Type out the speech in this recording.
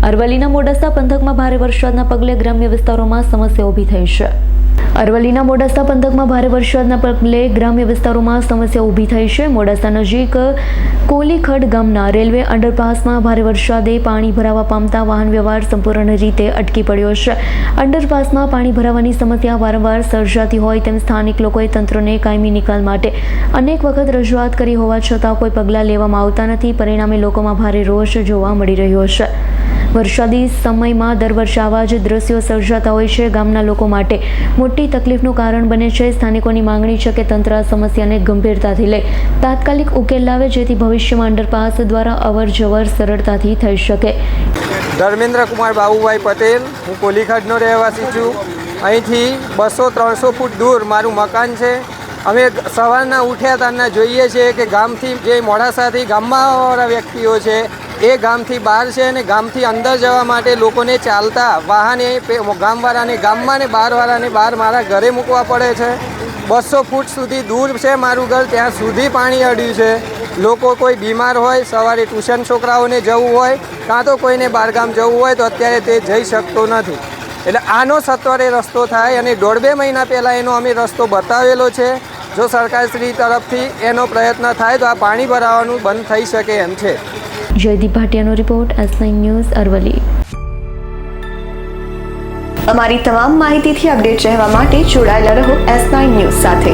અરવલ્લીના મોડાસા પંથકમાં ભારે વરસાદના પગલે ગ્રામ્ય વિસ્તારોમાં સમસ્યા ઊભી થઈ છે. અરવલ્લીના મોડાસા પંથકમાં ભારે વરસાદના પગલે ગ્રામ્ય વિસ્તારોમાં સમસ્યા ઊભી થઈ છે. મોડાસા નજીક કોલીખડ ગામના રેલવે અંડરપાસમાં ભારે વરસાદે પાણી ભરાવા પામતા વાહન વ્યવહાર સંપૂર્ણ રીતે અટકી પડ્યો છે. અંડરપાસમાં પાણી ભરાવાની સમસ્યા વારંવાર સર્જાતી હોય તેમ સ્થાનિક લોકોએ તંત્રને કાયમી નિકાલ માટે અનેક વખત રજૂઆત કરી હોવા છતાં કોઈ પગલાં લેવામાં આવતા નથી. પરિણામે લોકોમાં ભારે રોષ જોવા મળી રહ્યો છે. વરસાદી સમયમાં દર વર્ષે આવા જ દ્રશ્યો સર્જાતા હોય છે. ગામના લોકો માટે મોટી તકલીફનું કારણ બને છે. સ્થાનિકોની માંગણી છે કે તંત્ર આ સમસ્યાને ગંભીરતાથી લઈ તાત્કાલિક ઉકેલ લાવે, જેથી ભવિષ્યમાં અંડરપાસ દ્વારા અવર જવર સરળતાથી થઈ શકે. ધર્મેન્દ્ર કુમાર બાબુભાઈ પટેલ, હું કોલીખડનો રહેવાસી છું. અહીંથી 200-300 ફૂટ દૂર મારું મકાન છે. અમે સવારના ઉઠ્યા ત્યારના જોઈએ છીએ કે ગામથી જે મોડાસાથી ગામમાં આવવાવાળા વ્યક્તિઓ છે એ ગામથી બહાર છે અને ગામથી અંદર જવા માટે લોકોને ચાલતા વાહને ગામવાળાને ગામમાં ને બહારવાળાને બહાર મારા ઘરે મૂકવા પડે છે. 200 ફૂટ સુધી દૂર છે મારું ઘર, ત્યાં સુધી પાણી અડ્યું છે. લોકો કોઈ બીમાર હોય, સવારે ટ્યુશન છોકરાઓને જવું હોય, કાં તો કોઈને બહારગામ જવું હોય તો અત્યારે તે જઈ શકતો નથી. એટલે આનો સત્વરે રસ્તો થાય અને 1.5-2 મહિના પહેલાં એનો અમે રસ્તો બતાવેલો છે. જો સરકારશ્રી તરફથી એનો પ્રયત્ન થાય તો આ પાણી ભરાવાનું બંધ થઈ શકે એમ છે. જયદીપ ભાટિયાનો રિપોર્ટ, S9 ન્યૂઝ, અરવલ્લી. અમારી તમામ માહિતીથી અપડેટ રહેવા માટે જોડાયેલા રહો S9 ન્યૂઝ સાથે.